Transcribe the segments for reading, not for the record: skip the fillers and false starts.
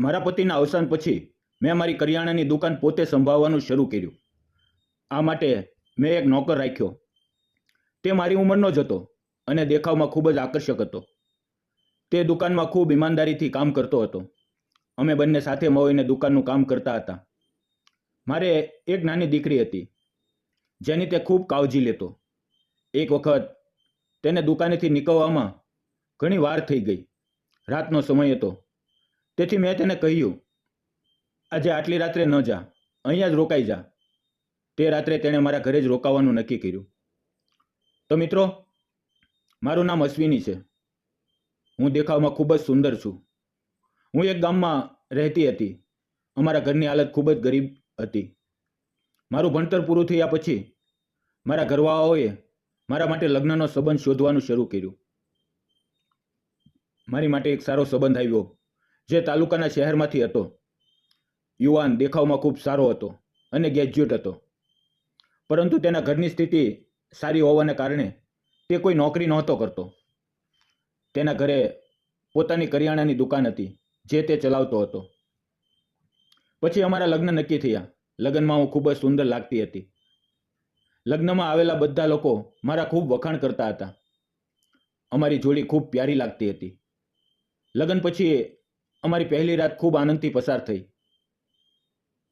મારા પતિના અવસાન પછી મેં મારી કરિયાણાની દુકાન પોતે સંભાળવાનું શરૂ કર્યું. આ માટે મેં એક નોકર રાખ્યો. તે મારી ઉંમરનો જ હતો અને દેખાવમાં ખૂબ જ આકર્ષક હતો. તે દુકાનમાં ખૂબ ઈમાનદારીથી કામ કરતો હતો. અમે બંને સાથે મળીને દુકાનનું કામ કરતા હતા. મારે એક નાની દીકરી હતી જેની તે ખૂબ કાળજી લેતો. એક વખત તેને દુકાનેથી નીકળવામાં ઘણી વાર થઈ ગઈ. રાતનો સમય હતો, તેથી મેં તેને કહ્યું, આજે આટલી રાત્રે ન જા, અહીંયા જ રોકાઈ જા. તે રાત્રે તેણે મારા ઘરે જ રોકાવાનું નક્કી કર્યું. તો મિત્રો, મારું નામ અશ્વિની છે. હું દેખાવમાં ખૂબ જ સુંદર છું. હું એક ગામમાં રહેતી હતી. અમારા ઘરની હાલત ખૂબ જ ગરીબ હતી. મારું ભણતર પૂરું થયા પછી મારા ઘરવાળાઓએ મારા માટે લગ્નનો સંબંધ શોધવાનું શરૂ કર્યું. મારી માટે એક સારો સંબંધ આવ્યો જે તાલુકાના શહેરમાંથી હતો. યુવાન, દેખાવમાં ખૂબ સારો હતો અને ગ્રેજ્યુએટ હતો. પરંતુ તેના ઘરની સ્થિતિ સારી હોવાને કારણે તે કોઈ નોકરી નહોતો કરતો. તેના ઘરે પોતાની કરિયાણાની દુકાન હતી જે તે ચલાવતો હતો. પછી અમારા લગ્ન નક્કી થયા. લગ્નમાં હું ખૂબ જ સુંદર લાગતી હતી. લગ્નમાં આવેલા બધા લોકો મારા ખૂબ વખાણ કરતા હતા. અમારી જોડી ખૂબ પ્યારી લાગતી હતી. લગ્ન પછી અમારી પહેલી રાત ખૂબ આનંદથી પસાર થઈ.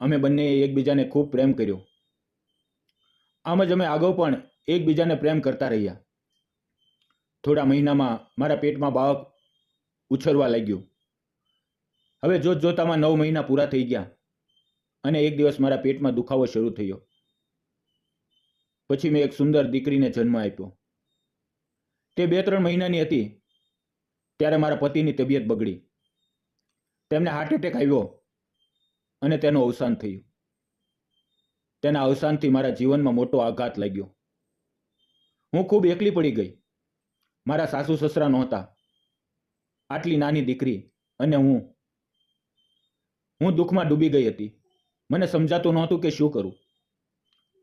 અમે બંનેએ એકબીજાને ખૂબ પ્રેમ કર્યો. આમ જ અમે આગળ પણ એકબીજાને પ્રેમ કરતા રહ્યા. થોડા મહિનામાં મારા પેટમાં બાળક ઉછરવા લાગ્યું. હવે જોતજોતામાં 9 મહિના પૂરા થઈ ગયા અને એક દિવસ મારા પેટમાં દુખાવો શરૂ થયો. પછી મેં એક સુંદર દીકરીને જન્મ આપ્યો. તે 2-3 મહિનાની હતી ત્યારે મારા પતિની તબિયત બગડી. તેમને હાર્ટ એટેક આવ્યો અને તેનું અવસાન થયું. તેના અવસાનથી મારા જીવનમાં મોટો આઘાત લાગ્યો. હું ખૂબ એકલી પડી ગઈ. મારા સાસુ સસરા નહોતા. આટલી નાની દીકરી અને હું દુઃખમાં ડૂબી ગઈ હતી. મને સમજાતું નહોતું કે શું કરું.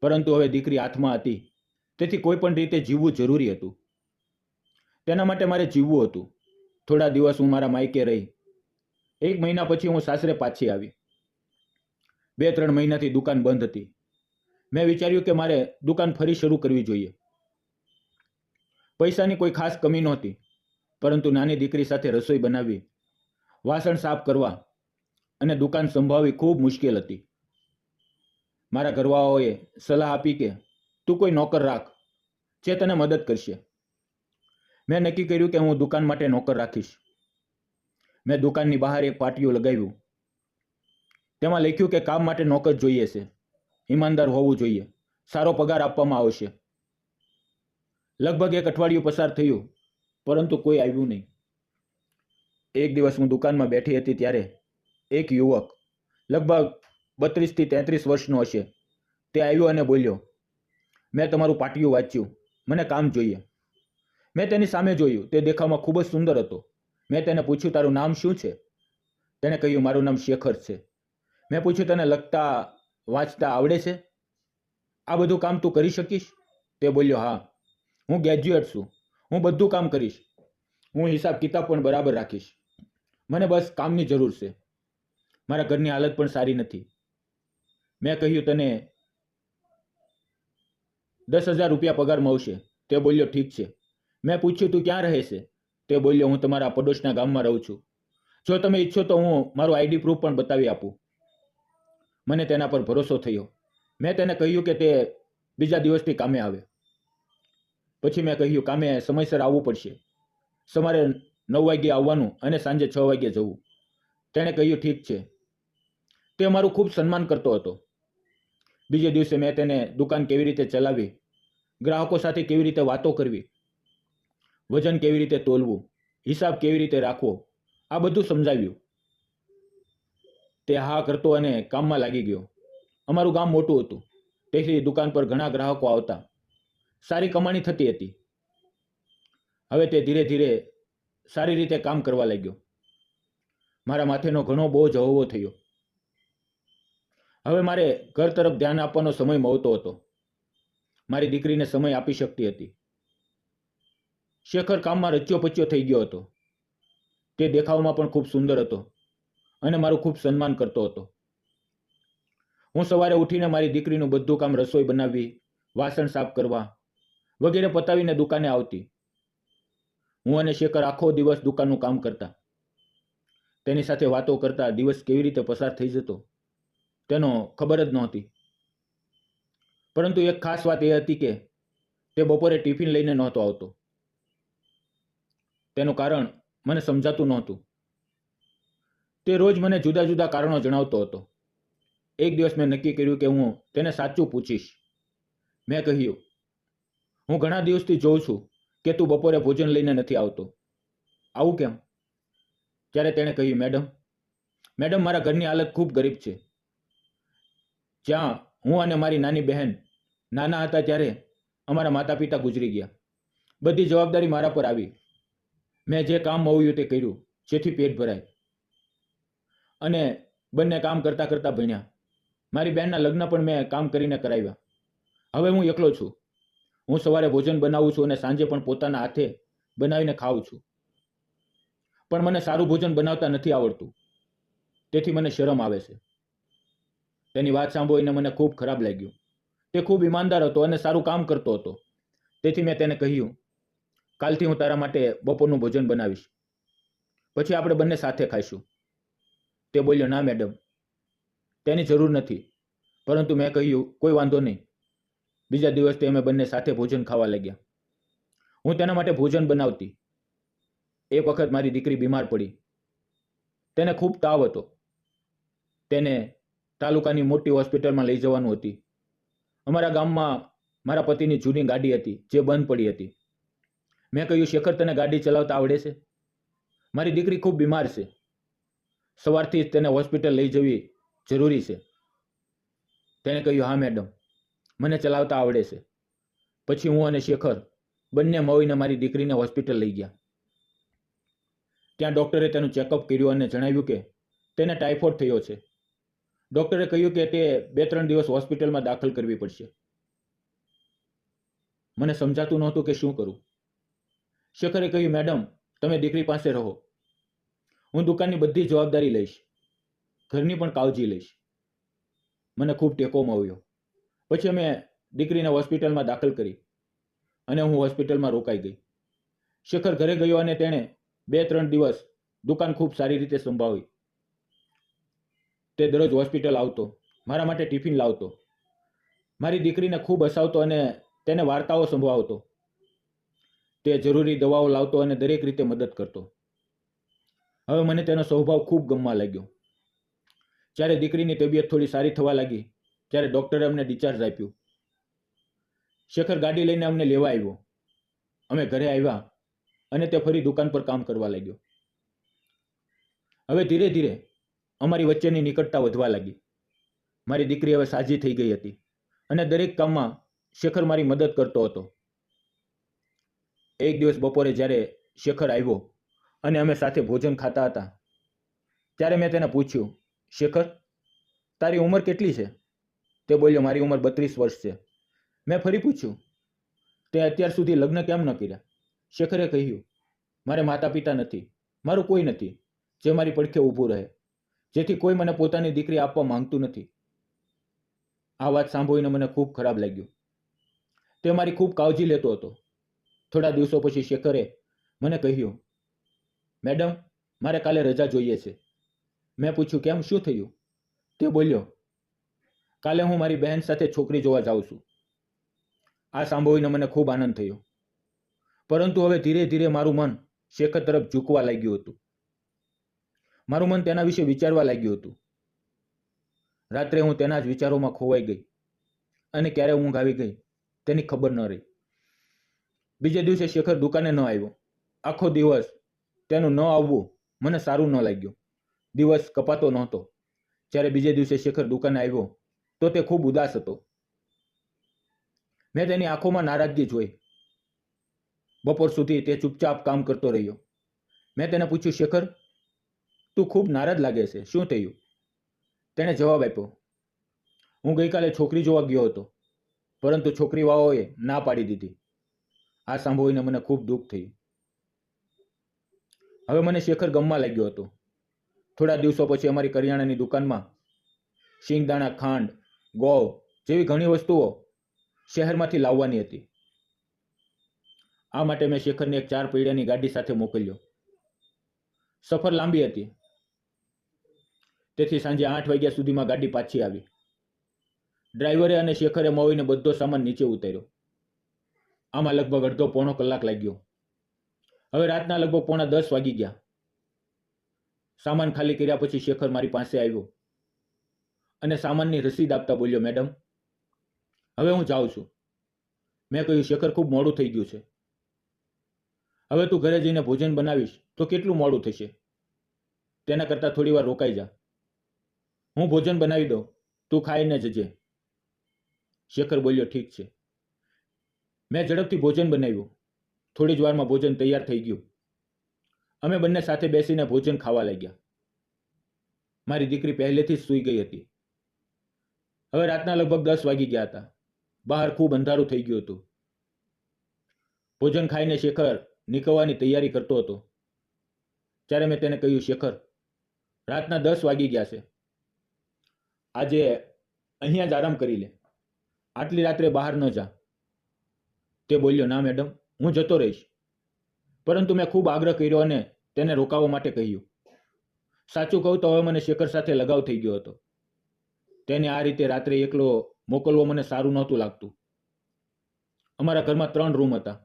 પરંતુ હવે દીકરી હાથમાં હતી, તેથી કોઈ પણ રીતે જીવવું જરૂરી હતું. તેના માટે મારે જીવવું હતું. થોડા દિવસ હું મારા માયકે રહી. 1 મહિના પછી હું સાસરે પાછી આવી. 2-3 મહિનાથી દુકાન બંધ હતી. મેં વિચાર્યું કે મારે દુકાન ફરી શરૂ કરવી જોઈએ. પૈસાની કોઈ ખાસ કમી નહોતી, પરંતુ નાની દીકરી સાથે રસોઈ બનાવવી, વાસણ સાફ કરવા અને દુકાન સંભાળવી ખૂબ મુશ્કેલ હતી. મારા ઘરવાળાઓએ સલાહ આપી કે તું કોઈ નોકર રાખ જે તને મદદ કરશે. મેં નક્કી કર્યું કે હું દુકાન માટે નોકર રાખીશ. મેં દુકાનની બહાર એક પાટિયું લગાવ્યું. તેમાં લખ્યું કે કામ માટે નોકર જોઈએ છે, ઈમાનદાર હોવું જોઈએ, સારો પગાર આપવામાં આવશે. લગભગ 1 અઠવાડિયું પસાર થયું, પરંતુ કોઈ આવ્યું નહીં. એક દિવસ હું દુકાનમાં બેઠી હતી ત્યારે એક યુવક, લગભગ 32 થી 33 વર્ષનો હશે, તે આવ્યો અને બોલ્યો, મેં તમારું પાટિયું વાંચ્યું, મને કામ જોઈએ. મેં તેની સામે જોયું. તે દેખાવમાં ખૂબ જ સુંદર હતો. મેં તેને પૂછ્યું, તારું નામ શું છે? તેણે કહ્યું, મારું નામ શેખર છે. મેં પૂછ્યું, તને લખતા વાંચતા આવડે છે? આ બધું કામ તું કરી શકીશ? તે બોલ્યો, હા, હું ગ્રેજ્યુએટ છું. હું બધું કામ કરીશ. હું હિસાબ કિતાબ પણ બરાબર રાખીશ. મને બસ કામની જરૂર છે. મારા ઘરની હાલત પણ સારી નથી. મેં કહ્યું, તને 10,000 રૂપિયા પગાર મળશે. તે બોલ્યો, ઠીક છે. મેં પૂછ્યું, તું ક્યાં રહે છે? તે બોલ્યો, હું તમારા પડોશના ગામમાં રહું છું. જો તમે ઈચ્છો તો હું મારું આઈડી પ્રૂફ પણ બતાવી આપું. મને તેના પર ભરોસો થયો. મેં તેને કહ્યું કે તે બીજા દિવસથી કામે આવે. પછી મેં કહ્યું, કામે સમયસર આવવું પડશે. સવારે 9 વાગ્યે આવવાનું અને સાંજે 6 વાગ્યે જવું. તેણે કહ્યું, ઠીક છે. તે મારું ખૂબ સન્માન કરતો હતો. બીજે દિવસે મેં તેને દુકાન કેવી રીતે ચલાવવી, ગ્રાહકો સાથે કેવી રીતે વાતો કરવી, વજન કેવી રીતે તોલવું, હિસાબ કેવી રીતે રાખવો, આ બધું સમજાવ્યું. તે હા કરતો અને કામમાં લાગી ગયો. અમારું ગામ મોટું હતું, તેથી દુકાન પર ઘણા ગ્રાહકો આવતા. સારી કમાણી થતી હતી. હવે તે ધીરે ધીરે સારી રીતે કામ કરવા લાગ્યો. મારા માથેનો ઘણો બોજ હળવો થયો. હવે મારે ઘર તરફ ધ્યાન આપવાનો સમય મળતો હતો. મારી દીકરીને સમય આપી શકતી હતી. શેખર કામમાં રચ્યો પચ્યો થઈ ગયો હતો. તે દેખાવમાં પણ ખૂબ સુંદર હતો અને મારું ખૂબ સન્માન કરતો હતો. હું સવારે ઉઠીને મારી દીકરીનું બધું કામ, રસોઈ બનાવવી, વાસણ સાફ કરવા વગેરે પતાવીને દુકાને આવતી. હું અને શેખર આખો દિવસ દુકાનનું કામ કરતા. તેની સાથે વાતો કરતા દિવસ કેવી રીતે પસાર થઈ જતો તેનો ખબર જ નહોતી. પરંતુ એક ખાસ વાત એ હતી કે તે બપોરે ટિફિન લઈને નહોતો આવતો. તેનું કારણ મને સમજાતું નહોતું. તે રોજ મને જુદા જુદા કારણો જણાવતો હતો. એક દિવસ મેં નક્કી કર્યું કે હું તેને સાચું પૂછીશ. મેં કહ્યું, હું ઘણા દિવસથી જોઉં છું કે તું બપોરે ભોજન લઈને નથી આવતો. આવું કેમ? ત્યારે તેણે કહ્યું, મેડમ, મારા ઘરની હાલત ખૂબ ગરીબ છે. જ્યાં હું અને મારી નાની બહેન નાના હતા ત્યારે અમારા માતા પિતા ગુજરી ગયા. બધી જવાબદારી મારા પર આવી. મેં જે કામ મળ્યું તે કર્યું જેથી પેટ ભરાય, અને બંને કામ કરતા કરતા ભણ્યા. મારી બહેનના લગ્ન પણ મેં કામ કરીને કરાવ્યા. હવે હું એકલો છું. હું સવારે ભોજન બનાવું છું અને સાંજે પણ પોતાના હાથે બનાવીને ખાઉં છું. પણ મને સારું ભોજન બનાવતા નથી આવડતું, તેથી મને શરમ આવે છે. તેની વાત સાંભળીને મને ખૂબ ખરાબ લાગ્યું. તે ખૂબ ઈમાનદાર હતો અને સારું કામ કરતો હતો. તેથી મેં તેને કહ્યું, કાલથી હું તારા માટે બપોરનું ભોજન બનાવીશ, પછી આપણે બંને સાથે ખાઈશું. તે બોલ્યો, ના મેડમ, તેની જરૂર નથી. પરંતુ મેં કહ્યું, કોઈ વાંધો નહીં. બીજા દિવસથી અમે બંને સાથે ભોજન ખાવા લાગ્યા. હું તેના માટે ભોજન બનાવતી. એક વખત મારી દીકરી બીમાર પડી. તેને ખૂબ તાવ હતો. તેને તાલુકાની મોટી હોસ્પિટલમાં લઈ જવાનું હતી. અમારા ગામમાં મારા પતિની જૂની ગાડી હતી જે બંધ પડી હતી. મેં કહ્યું, શેખર, તને ગાડી ચલાવતા આવડે છે? મારી દીકરી ખૂબ બીમાર છે. સવારથી જ તેને હોસ્પિટલ લઈ જવી જરૂરી છે. તેણે કહ્યું, હા મેડમ, મને ચલાવતા આવડે છે. પછી હું અને શેખર બંને મળીને મારી દીકરીને હોસ્પિટલ લઈ ગયા. ત્યાં ડૉક્ટરે તેનું ચેકઅપ કર્યું અને જણાવ્યું કે તેને ટાઇફોઇડ થયો છે. ડૉક્ટરે કહ્યું કે તે 2-3 દિવસ હોસ્પિટલમાં દાખલ કરવી પડશે. મને સમજાતું નહોતું કે શું કરું. શેખરે કહ્યું, મેડમ, તમે દીકરી પાસે રહો. હું દુકાનની બધી જવાબદારી લઈશ, ઘરની પણ કાળજી લઈશ. મને ખૂબ ટેકો મળ્યો. પછી અમે દીકરીને હોસ્પિટલમાં દાખલ કરી અને હું હોસ્પિટલમાં રોકાઈ ગઈ. શેખર ઘરે ગયો અને તેણે 2-3 દિવસ દુકાન ખૂબ સારી રીતે સંભાળી. તે દરરોજ હોસ્પિટલ આવતો, મારા માટે ટિફિન લાવતો, મારી દીકરીને ખૂબ હસાવતો અને તેને વાર્તાઓ સંભળાવતો. તે જરૂરી દવાઓ લાવતો અને દરેક રીતે મદદ કરતો. હવે મને તેનો સ્વભાવ ખૂબ ગમવા લાગ્યો. જ્યારે દીકરીની તબિયત થોડી સારી થવા લાગી ત્યારે ડૉક્ટરે અમને ડિસ્ચાર્જ આપ્યું. શેખર ગાડી લઈને અમને લેવા આવ્યો. અમે ઘરે આવ્યા અને તે ફરી દુકાન પર કામ કરવા લાગ્યો. હવે ધીરે ધીરે અમારી વચ્ચેની નિકટતા વધવા લાગી. મારી દીકરી હવે સાજી થઈ ગઈ હતી અને દરેક કામમાં શેખર મારી મદદ કરતો હતો. એક દિવસ બપોરે જ્યારે શેખર આવ્યો અને અમે સાથે ભોજન ખાતા હતા ત્યારે મેં તેને પૂછ્યું, શેખર, તારી ઉંમર કેટલી છે? તે બોલ્યો, મારી ઉંમર 32 વર્ષ છે. મેં ફરી પૂછ્યું, તે અત્યાર સુધી લગ્ન કેમ ન કર્યા? શેખરે કહ્યું, મારે માતા પિતા નથી, મારું કોઈ નથી જે મારી પડખે ઊભું રહે, જેથી કોઈ મને પોતાની દીકરી આપવા માંગતું નથી. આ વાત સાંભળીને મને ખૂબ ખરાબ લાગ્યું. તે મારી ખૂબ કાળજી લેતો હતો. થોડા દિવસો પછી શેખરે મને કહ્યું, મેડમ, મારે કાલે રજા જોઈએ છે. મેં પૂછ્યું, કેમ, શું થયું? તે બોલ્યો, કાલે હું મારી બહેન સાથે છોકરી જોવા જાઉં છું. આ સાંભળીને મને ખૂબ આનંદ થયો. પરંતુ હવે ધીરે ધીરે મારું મન શેખર તરફ ઝૂકવા લાગ્યું હતું. મારું મન તેના વિશે વિચારવા લાગ્યું હતું. રાત્રે હું તેના જ વિચારોમાં ખોવાઈ ગઈ અને ક્યારે ઊંઘ આવી ગઈ તેની ખબર ન રહી. બીજે દિવસે શેખર દુકાને ન આવ્યો. આખો દિવસ તેનું ન આવવું મને સારું ન લાગ્યું. દિવસ કપાતો નહોતો. જ્યારે બીજે દિવસે શેખર દુકાને આવ્યો તો તે ખૂબ ઉદાસ હતો. મેં તેની આંખોમાં નારાજગી જોઈ. બપોર સુધી તે ચૂપચાપ કામ કરતો રહ્યો. મેં તેને પૂછ્યું, શેખર, તું ખૂબ નારાજ લાગે છે, શું થયું? તેણે જવાબ આપ્યો, હું ગઈકાલે છોકરી જોવા ગયો હતો, પરંતુ છોકરીવાળાઓએ ના પાડી દીધી. આ સાંભળીને મને ખૂબ દુઃખ થયું. હવે મને શેખર ગમવા લાગ્યો હતો. થોડા દિવસો પછી અમારી કરિયાણાની દુકાનમાં શિંગદાણા, ખાંડ, ગોળ જેવી ઘણી વસ્તુઓ શહેરમાંથી લાવવાની હતી. આ માટે મેં શેખરને એક 4 પૈડાની ગાડી સાથે મોકલ્યો. સફર લાંબી હતી, તેથી સાંજે 8 વાગ્યા સુધીમાં ગાડી પાછી આવી. ડ્રાઈવરે અને શેખરે મોવીને બધો સામાન નીચે ઉતાર્યો. આમાં લગભગ અડધો પોણો કલાક લાગ્યો. હવે રાતના લગભગ 9:45 વાગી ગયા. સામાન ખાલી કર્યા પછી શેખર મારી પાસે આવ્યો અને સામાનની રસીદ આપતા બોલ્યો, મેડમ, હવે હું જાઉં છું. મેં કહ્યું, શેખર, ખૂબ મોડું થઈ ગયું છે. હવે તું ઘરે જઈને ભોજન બનાવીશ તો કેટલું મોડું થશે. તેના કરતાં થોડી વાર રોકાઈ જા. હું ભોજન બનાવી દઉં, તું ખાઈને જજે. શેખર બોલ્યો, ઠીક છે. મેં ઝડપથી ભોજન બનાવ્યું. થોડી જ વારમાં ભોજન તૈયાર થઈ ગયું. અમે બંને સાથે બેસીને ભોજન ખાવા લાગ્યા. મારી દીકરી પહેલેથી જ સૂઈ ગઈ હતી. હવે રાતના લગભગ 10 વાગી ગયા હતા. બહાર ખૂબ અંધારું થઈ ગયું હતું. ભોજન ખાઈને શેખર નીકળવાની તૈયારી કરતો હતો ત્યારે મેં તેને કહ્યું, શેખર, રાતના 10 વાગી ગયા છે. આજે અહીંયા જ આરામ કરી લે. આટલી રાત્રે બહાર ન જા. તે બોલ્યો, ના મેડમ, હું જતો રહીશ. પરંતુ મેં ખૂબ આગ્રહ કર્યો અને તેને રોકાવા માટે કહ્યું. સાચું કહું તો હવે મને શેખર સાથે લગાવ થઈ ગયો હતો. તેને આ રીતે રાત્રે એકલો મોકલવો મને સારું નહોતું લાગતું. અમારા ઘરમાં 3 રૂમ હતા.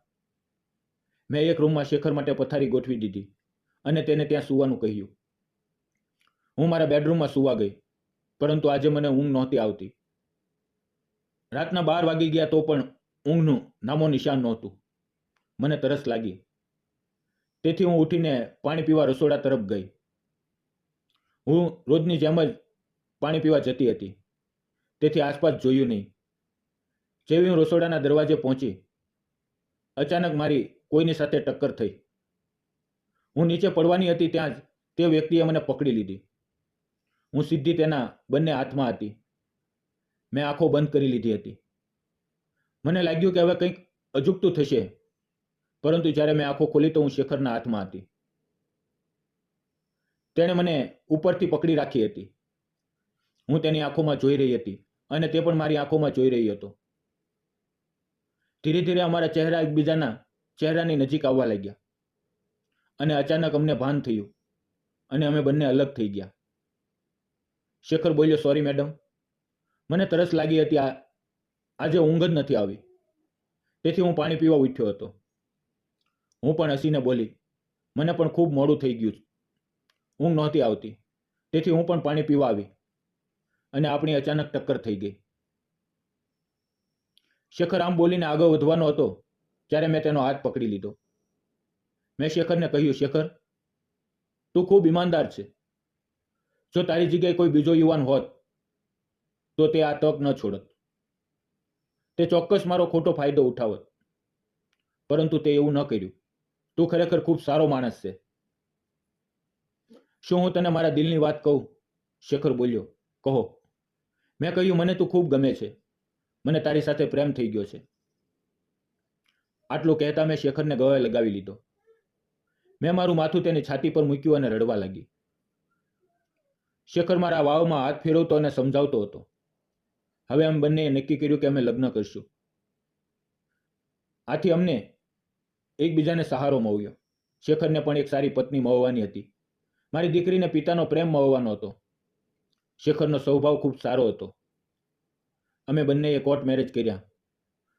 મેં એક રૂમમાં શેખર માટે પથારી ગોઠવી દીધી અને તેને ત્યાં સૂવાનું કહ્યું. હું મારા બેડરૂમમાં સૂવા ગઈ, પરંતુ આજે મને ઊંઘ નહોતી આવતી. રાતના 12 વાગી ગયા તો પણ ઊંઘનું નામો નિશાન નહોતું. મને તરસ લાગી, તેથી હું ઉઠીને પાણી પીવા રસોડા તરફ ગઈ. હું રોજની જેમ જ પાણી પીવા જતી હતી, તેથી આસપાસ જોયું નહીં. જેવી હું રસોડાના દરવાજે પહોંચી, અચાનક મારી કોઈની સાથે ટક્કર થઈ. હું નીચે પડવાની હતી ત્યાં જ તે વ્યક્તિએ મને પકડી લીધી. હું સીધી તેના બંને હાથમાં હતી. મેં આંખો બંધ કરી લીધી હતી. મને લાગ્યું કે હવે કંઈક અજુગતું થશે, પરંતુ જ્યારે મેં આંખો ખોલી તો હું શેખરના હાથમાં હતી. તેણે મને ઉપરથી પકડી રાખી હતી. હું તેની આંખોમાં જોઈ રહી હતી અને તે પણ મારી આંખોમાં જોઈ રહી હતો. ધીરે ધીરે અમારા ચહેરા એકબીજાના ચહેરાની નજીક આવવા લાગ્યા અને અચાનક અમને ભાન થયું અને અમે બંને અલગ થઈ ગયા. શેખર બોલ્યો, સોરી મેડમ, મને તરસ લાગી હતી. આજે ઊંઘ જ નથી આવી, તેથી હું પાણી પીવા ઉઠ્યો હતો. હું પણ હસીને બોલી, મને પણ ખૂબ મોડું થઈ ગયું. ઊંઘ નહોતી આવતી, તેથી હું પણ પાણી પીવા આવી અને આપણી અચાનક ટક્કર થઈ ગઈ. શેખર આમ બોલીને આગળ વધવાનો હતો ત્યારે મેં તેનો હાથ પકડી લીધો. મેં શેખરને કહ્યું, શેખર, તું ખૂબ ઈમાનદાર છે. જો તારી જગ્યાએ કોઈ બીજો યુવાન હોત તો તે આ તક ન છોડત. તે ચોક્કસ મારો ખોટો ફાયદો ઉઠાવત, પરંતુ તે એવું ન કર્યું. તું ખરેખર ખૂબ સારો માણસ છે. શું હું તને મારા દિલની વાત કહું? શેખર બોલ્યો, કહો. મેં કહ્યું, મને તું ખૂબ ગમે છે. મને તારી સાથે પ્રેમ થઈ ગયો છે. આટલું કહેતા મેં શેખરને ગળે લગાવી લીધો. મેં મારું માથું તેની છાતી પર મૂક્યું અને રડવા લાગી. શેખર મારા વાવમાં હાથ ફેરવતો અને સમજાવતો હતો. હવે અમે બંનેએ નક્કી કર્યું કે અમે લગ્ન કરશું. આથી અમને એકબીજાને સહારો મળ્યો. શેખરને પણ એક સારી પત્ની મળવાની હતી. મારી દીકરીને પિતાનો પ્રેમ મળવાનો હતો. શેખરનો સ્વભાવ ખૂબ સારો હતો. અમે બંનેએ કોર્ટ મેરેજ કર્યા.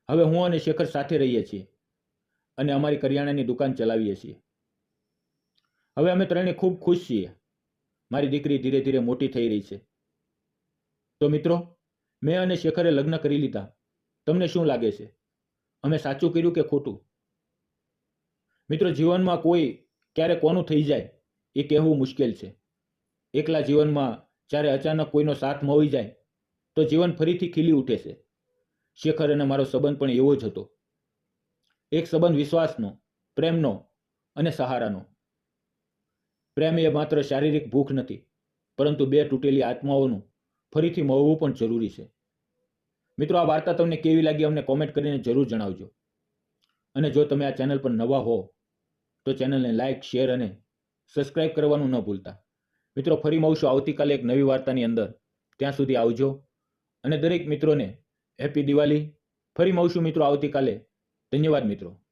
હવે હું અને શેખર સાથે રહીએ છીએ અને અમારી કરિયાણાની દુકાન ચલાવીએ છીએ. હવે અમે ત્રણે ખૂબ ખુશ છીએ. મારી દીકરી ધીરે ધીરે મોટી થઈ રહી છે. તો મિત્રો, મેં અને શેખરે લગ્ન કરી લીધા. તમને શું લાગે છે? અમે સાચું કર્યું કે ખોટું? મિત્રો, જીવનમાં કોઈ ક્યારે કોનું થઈ જાય એ કહેવું મુશ્કેલ છે. એકલા જીવનમાં જ્યારે અચાનક કોઈનો સાથ મળી જાય તો જીવન ફરીથી ખીલી ઉઠે છે. શેખર અને મારો સંબંધ પણ એવો જ હતો. એક સંબંધ વિશ્વાસનો, પ્રેમનો અને સહારાનો. પ્રેમ એ માત્ર શારીરિક ભૂખ નથી, પરંતુ બે તૂટેલી આત્માઓનું ફરીથી મળવું પણ જરૂરી છે. મિત્રો, આ વાર્તા તમને કેવી લાગી અમને કોમેન્ટ કરીને જરૂર જણાવજો. અને જો તમે આ ચેનલ પર નવા હો તો ચેનલને લાઇક, શેર અને સબસ્ક્રાઇબ કરવાનું ન ભૂલતા. મિત્રો ફરી મળશું આવતીકાલે એક નવી વાર્તાની અંદર. ત્યાં સુધી આવજો અને દરેક મિત્રોને હેપી દિવાળી. ફરી મળશું મિત્રો આવતીકાલે. ધન્યવાદ મિત્રો.